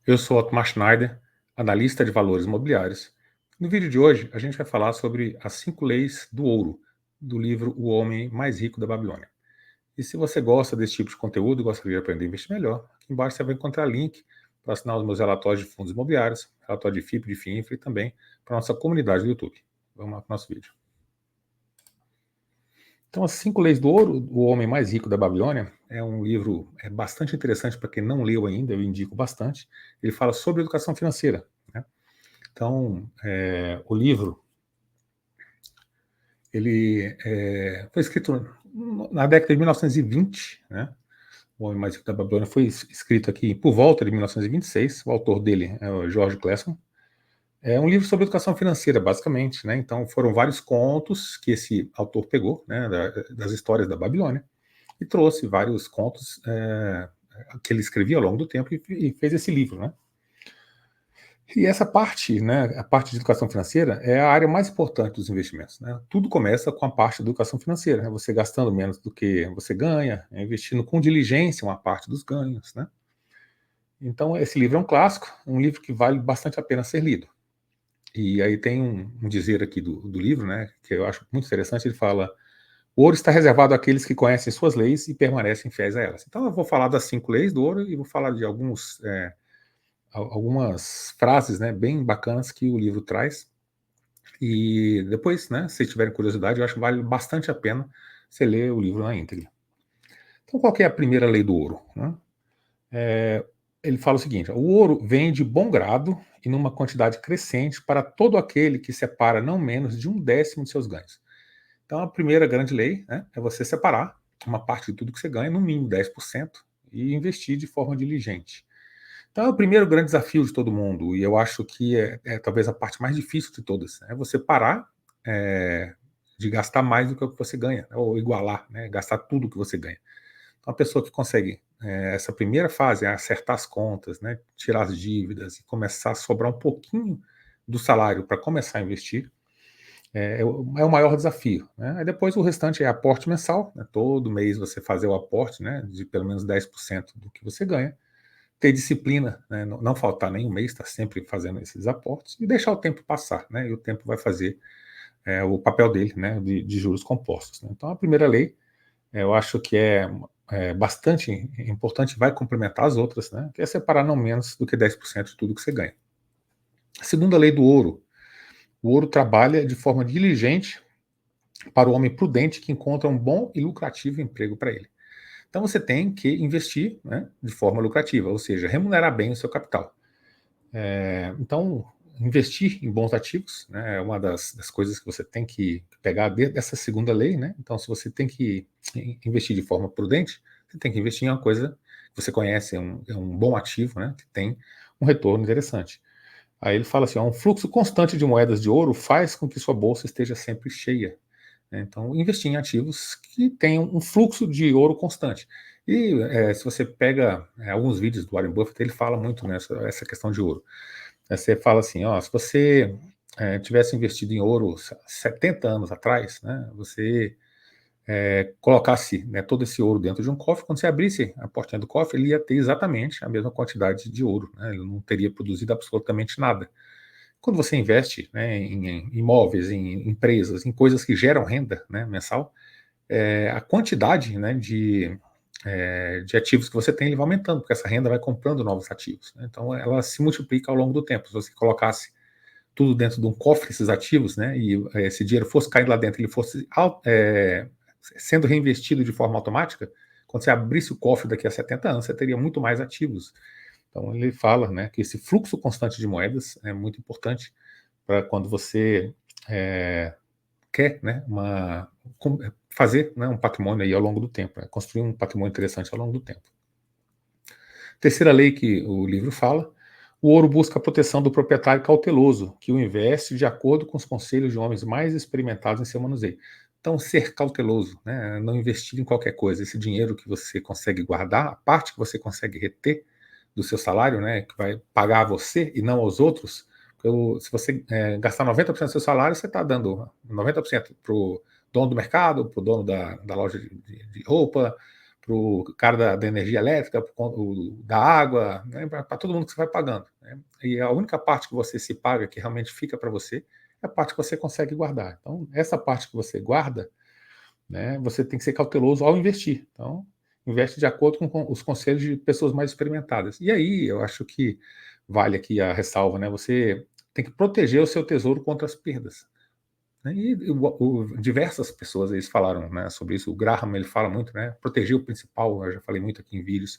Eu sou Otmar Schneider, analista de valores imobiliários. No vídeo de hoje, a gente vai falar sobre as 5 leis do ouro, do livro O Homem Mais Rico da Babilônia. E se você gosta desse tipo de conteúdo e gostaria de aprender a investir melhor, aqui embaixo você vai encontrar link para assinar os meus relatórios de fundos imobiliários, relatório de FIP, de FINFRA e também para a nossa comunidade do YouTube. Vamos lá para o nosso vídeo. Então, As 5 Leis do Ouro, O Homem Mais Rico da Babilônia, é um livro bastante interessante para quem não leu ainda, eu indico bastante. Ele fala sobre educação financeira, né? Então, o livro ele foi escrito na década de 1920, né? O Homem Mais Rico da Babilônia foi escrito aqui por volta de 1926. O autor dele é o George Clason. É um livro sobre educação financeira, basicamente, né? Então, foram vários contos que esse autor pegou, né, das histórias da Babilônia, e trouxe vários contos que ele escrevia ao longo do tempo e fez esse livro, né? E essa parte, né, a parte de educação financeira, é a área mais importante dos investimentos, né? Tudo começa com a parte da educação financeira, né? Você gastando menos do que você ganha, investindo com diligência uma parte dos ganhos, né? Então, esse livro é um clássico, um livro que vale bastante a pena ser lido. E aí tem um dizer aqui do livro, né, que eu acho muito interessante. Ele fala: o ouro está reservado àqueles que conhecem suas leis e permanecem fiéis a elas. Então eu vou falar das 5 leis do ouro e vou falar de algumas frases, né, bem bacanas que o livro traz. E depois, né, se tiverem curiosidade, eu acho que vale bastante a pena você ler o livro na íntegra. Então, qual que é a primeira lei do ouro, né? Ele fala o seguinte: o ouro vem de bom grado e numa quantidade crescente para todo aquele que separa não menos de 1/10 de seus ganhos. Então, a primeira grande lei, né, é você separar uma parte de tudo que você ganha, no mínimo 10%, e investir de forma diligente. Então, é o primeiro grande desafio de todo mundo, e eu acho que é talvez a parte mais difícil de todas, é você parar de gastar mais do que o que você ganha, ou igualar, né, gastar tudo que você ganha. Então, a pessoa que consegue essa primeira fase, acertar as contas, né, tirar as dívidas e começar a sobrar um pouquinho do salário para começar a investir, é o maior desafio, né? Aí depois o restante é aporte mensal, né? Todo mês você fazer o aporte, né, de pelo menos 10% do que você ganha, ter disciplina, né, não faltar nenhum mês, estar sempre fazendo esses aportes e deixar o tempo passar, né? E o tempo vai fazer o papel dele, né, de juros compostos, né? Então a primeira lei, eu acho que é bastante importante, vai complementar as outras, né, que é separar não menos do que 10% de tudo que você ganha. A segunda lei do ouro: o ouro trabalha de forma diligente para o homem prudente que encontra um bom e lucrativo emprego para ele. Então você tem que investir, né, de forma lucrativa, ou seja, remunerar bem o seu capital. Então, investir em bons ativos, né, é uma das coisas que você tem que pegar dessa segunda lei, né? Então, se você tem que investir de forma prudente, você tem que investir em uma coisa que você conhece, é um bom ativo, né, que tem um retorno interessante. Aí ele fala assim: um fluxo constante de moedas de ouro faz com que sua bolsa esteja sempre cheia, né? Então, investir em ativos que tenham um fluxo de ouro constante. E se você pega alguns vídeos do Warren Buffett, ele fala muito nessa essa questão de ouro. Você fala assim: ó, se você tivesse investido em ouro 70 anos atrás, né, você colocasse, né, todo esse ouro dentro de um cofre, quando você abrisse a portinha do cofre, ele ia ter exatamente a mesma quantidade de ouro, né? Ele não teria produzido absolutamente nada. Quando você investe, né, em imóveis, em empresas, em coisas que geram renda, né, mensal, a quantidade, né, de ativos que você tem, ele vai aumentando, porque essa renda vai comprando novos ativos, né? Então ela se multiplica ao longo do tempo. Se você colocasse tudo dentro de um cofre, esses ativos, né, e esse dinheiro fosse caindo lá dentro, ele fosse sendo reinvestido de forma automática, quando você abrisse o cofre daqui a 70 anos, você teria muito mais ativos. Então ele fala, né, que esse fluxo constante de moedas é muito importante para quando você quer, né, fazer, né, um patrimônio aí ao longo do tempo, né, construir um patrimônio interessante ao longo do tempo. Terceira lei que o livro fala: o ouro busca a proteção do proprietário cauteloso, que o investe de acordo com os conselhos de homens mais experimentados em seu manuseio. Então, ser cauteloso, né, não investir em qualquer coisa. Esse dinheiro que você consegue guardar, a parte que você consegue reter do seu salário, né, que vai pagar a você e não aos outros. Se você gastar 90% do seu salário, você está dando 90% para o dono do mercado, para o dono da loja de roupa, o cara da energia elétrica, da água, né, para todo mundo que você vai pagando, né? E a única parte que você se paga, que realmente fica para você, é a parte que você consegue guardar. Então, essa parte que você guarda, né, você tem que ser cauteloso ao investir. Então, investe de acordo com os conselhos de pessoas mais experimentadas. E aí, eu acho que vale aqui a ressalva, né? Você tem que proteger o seu tesouro contra as perdas, né? E diversas pessoas eles falaram, né, sobre isso. O Graham ele fala muito, né? Proteger o principal. Eu já falei muito aqui em vídeos.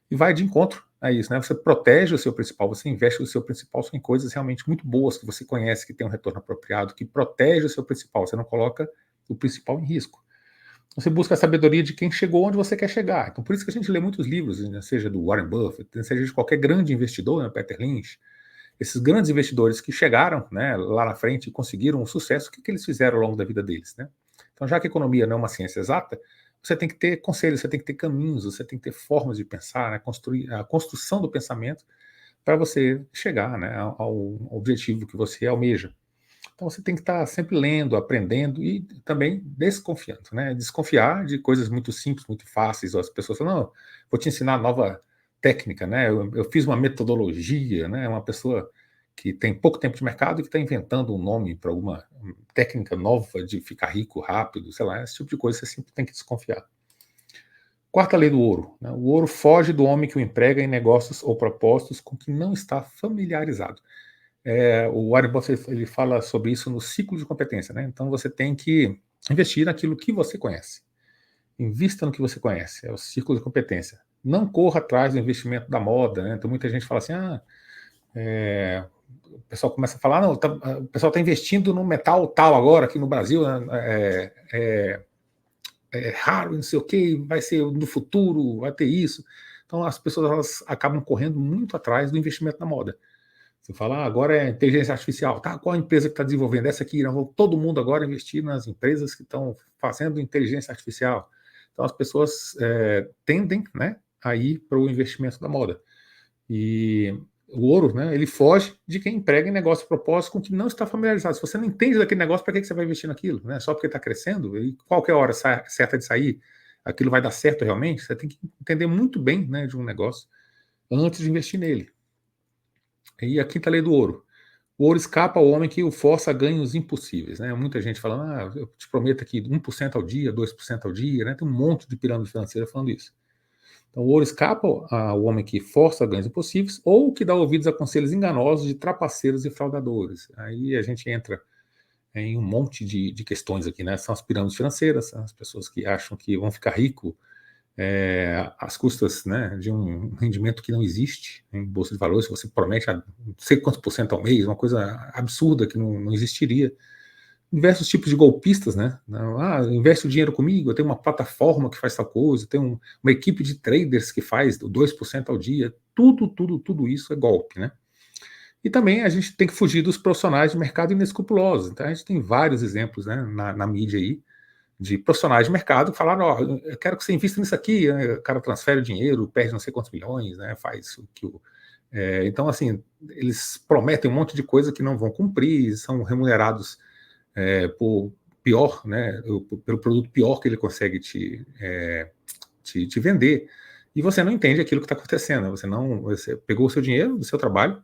E vai de encontro a isso, né? Você protege o seu principal, você investe o seu principal só em coisas realmente muito boas que você conhece, que tem um retorno apropriado, que protege o seu principal. Você não coloca o principal em risco. Você busca a sabedoria de quem chegou onde você quer chegar. Então, por isso que a gente lê muitos livros, né, seja do Warren Buffett, seja de qualquer grande investidor, né, Peter Lynch, esses grandes investidores que chegaram, né, lá na frente e conseguiram um sucesso, o que eles fizeram ao longo da vida deles, né? Então, já que a economia não é uma ciência exata, você tem que ter conselhos, você tem que ter caminhos, você tem que ter formas de pensar, né, construir a construção do pensamento para você chegar, né, ao objetivo que você almeja. Então você tem que estar sempre lendo, aprendendo e também desconfiando, né? Desconfiar de coisas muito simples, muito fáceis. As pessoas falam, não, vou te ensinar nova técnica, né? Eu fiz uma metodologia, né? Uma pessoa que tem pouco tempo de mercado e que está inventando um nome para alguma técnica nova de ficar rico rápido, sei lá, esse tipo de coisa você sempre tem que desconfiar. Quarta lei do ouro, né? O ouro foge do homem que o emprega em negócios ou propósitos com que não está familiarizado. O Warren Buffett ele fala sobre isso no ciclo de competência, né? Então você tem que investir naquilo que você conhece. Invista no que você conhece, é o ciclo de competência. Não corra atrás do investimento da moda, né? Então muita gente fala assim, o pessoal começa a falar, não, o pessoal está investindo no metal tal agora aqui no Brasil, né? É raro, não sei o que, vai ser no futuro, vai ter isso. Então as pessoas elas acabam correndo muito atrás do investimento na moda. Você fala, agora é inteligência artificial. Tá, qual a empresa que está desenvolvendo essa aqui? Não, todo mundo agora investir nas empresas que estão fazendo inteligência artificial. Então as pessoas tendem, né, a ir para o investimento da moda. E o ouro, né, ele foge de quem emprega em negócio propósito com que não está familiarizado. Se você não entende daquele negócio, para que você vai investir naquilo? Né? Só porque está crescendo? E qualquer hora certa de sair, aquilo vai dar certo realmente? Você tem que entender muito bem, né, de um negócio antes de investir nele. E a quinta lei do ouro. O ouro escapa ao homem que o força a ganhos impossíveis, né? Muita gente falando, eu te prometo aqui 1% ao dia, 2% ao dia, né? Tem um monte de pirâmide financeira falando isso. Então, o ouro escapa ao homem que força a ganhos impossíveis ou que dá ouvidos a conselhos enganosos de trapaceiros e fraudadores. Aí a gente entra em um monte de questões aqui, né? São as pirâmides financeiras, são as pessoas que acham que vão ficar ricos às custas, né, de um rendimento que não existe em bolsa de valores. Você promete a não sei quantos por cento ao mês, uma coisa absurda que não existiria. Diversos tipos de golpistas, né? Investe o dinheiro comigo, eu tenho uma plataforma que faz tal coisa, eu tenho uma equipe de traders que faz 2% ao dia. Tudo isso é golpe, né? E também a gente tem que fugir dos profissionais de mercado inescrupulosos. Então a gente tem vários exemplos, né, na mídia aí, de profissionais de mercado que falaram, eu quero que você invista nisso aqui, né? O cara transfere o dinheiro, perde não sei quantos milhões, né? Faz o que então, assim, eles prometem um monte de coisa que não vão cumprir, são remunerados por pior, né? Pelo produto pior que ele consegue te vender, e você não entende aquilo que está acontecendo, você pegou o seu dinheiro do seu trabalho,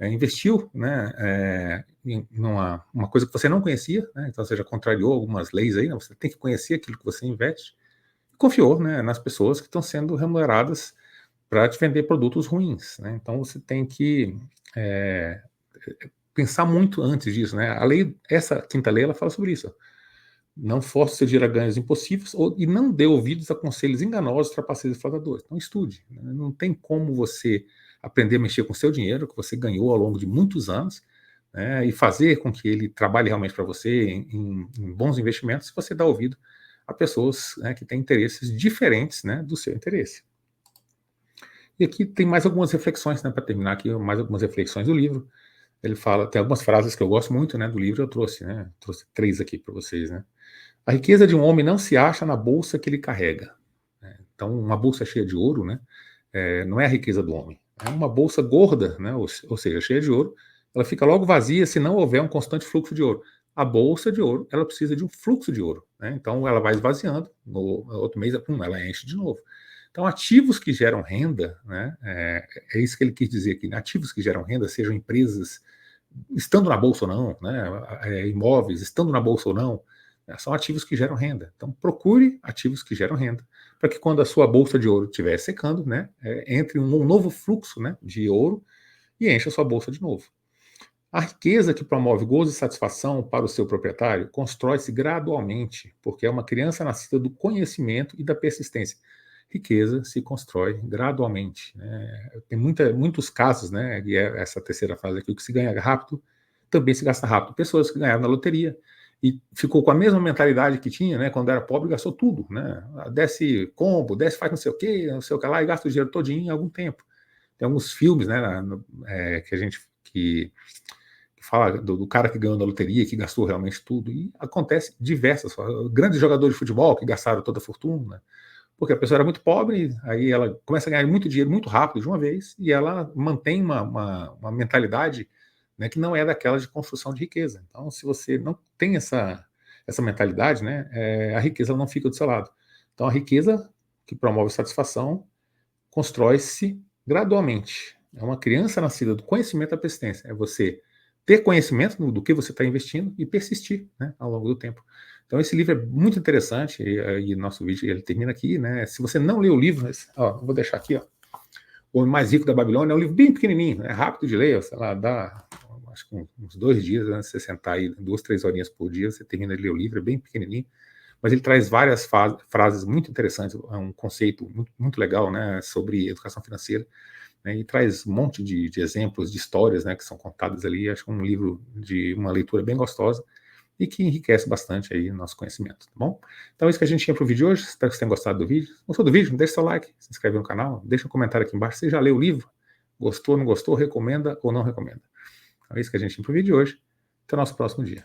investiu, né, em uma coisa que você não conhecia, né, então você já contrariou algumas leis aí, né, você tem que conhecer aquilo que você investe, e confiou, né, nas pessoas que estão sendo remuneradas para te vender produtos ruins, né, então você tem que pensar muito antes disso, né, essa quinta lei, ela fala sobre isso, não force seu dinheiro a ganhos impossíveis e não dê ouvidos a conselhos enganosos, trapaceiros e fraudadores. Então estude. Né? Não tem como você aprender a mexer com o seu dinheiro, que você ganhou ao longo de muitos anos, né, e fazer com que ele trabalhe realmente para você em bons investimentos, se você dá ouvido a pessoas, né, que têm interesses diferentes, né, do seu interesse. E aqui tem mais algumas reflexões, né, para terminar aqui, mais algumas reflexões do livro. Ele fala, tem algumas frases que eu gosto muito, né, do livro, eu trouxe 3 aqui para vocês, né. A riqueza de um homem não se acha na bolsa que ele carrega. Né? Então, uma bolsa cheia de ouro, né, não é a riqueza do homem. É uma bolsa gorda, né, ou seja, cheia de ouro, ela fica logo vazia se não houver um constante fluxo de ouro. a bolsa de ouro, ela precisa de um fluxo de ouro, né? Então ela vai esvaziando, no outro mês ela enche de novo. Então ativos que geram renda, né, é isso que ele quis dizer aqui, né? Ativos que geram renda, sejam empresas estando na bolsa ou não, né, imóveis estando na bolsa ou não, né, são ativos que geram renda. Então procure ativos que geram renda, para que quando a sua bolsa de ouro estiver secando, né, entre um novo fluxo, né, de ouro e encha a sua bolsa de novo. A riqueza que promove gozo e satisfação para o seu proprietário constrói-se gradualmente, porque é uma criança nascida do conhecimento e da persistência. Riqueza se constrói gradualmente, né? Tem muitos casos, né? E é essa terceira frase aqui: o que se ganha rápido também se gasta rápido. Pessoas que ganharam na loteria e ficou com a mesma mentalidade que tinha, né? Quando era pobre, gastou tudo, né? Desce combo, desce faz não sei o que lá, e gasta o dinheiro todinho em algum tempo. Tem alguns filmes, né? Que a gente que fala do cara que ganhou na loteria, que gastou realmente tudo, e acontece diversas, grandes jogadores de futebol que gastaram toda a fortuna, porque a pessoa era muito pobre, aí ela começa a ganhar muito dinheiro muito rápido de uma vez, e ela mantém uma mentalidade, né, que não é daquela de construção de riqueza. Então, se você não tem essa mentalidade, né, a riqueza não fica do seu lado. Então, a riqueza que promove satisfação constrói-se gradualmente. É uma criança nascida do conhecimento da persistência. É você ter conhecimento do que você está investindo e persistir, né, ao longo do tempo. Então esse livro é muito interessante e nosso vídeo ele termina aqui, né? Se você não leu o livro, ó, eu vou deixar aqui, ó, O Homem Mais Rico da Babilônia, é um livro bem pequenininho, é rápido de ler, sei lá, dá acho que uns 2 dias, né, você sentar aí 2, 3 horinhas por dia, você termina de ler o livro, é bem pequenininho, mas ele traz várias frases muito interessantes, é um conceito muito legal, né, sobre educação financeira, né, e traz um monte de exemplos, de histórias, né, que são contadas ali. Acho que é um livro de uma leitura bem gostosa e que enriquece bastante aí o nosso conhecimento, tá bom? Então é isso que a gente tinha para o vídeo de hoje. Espero que vocês tenham gostado do vídeo. Gostou do vídeo? Deixa seu like, se inscreve no canal, deixa um comentário aqui embaixo. Você já leu o livro? Gostou, não gostou? Recomenda ou não recomenda? Então é isso que a gente tinha para o vídeo de hoje. Até o nosso próximo dia.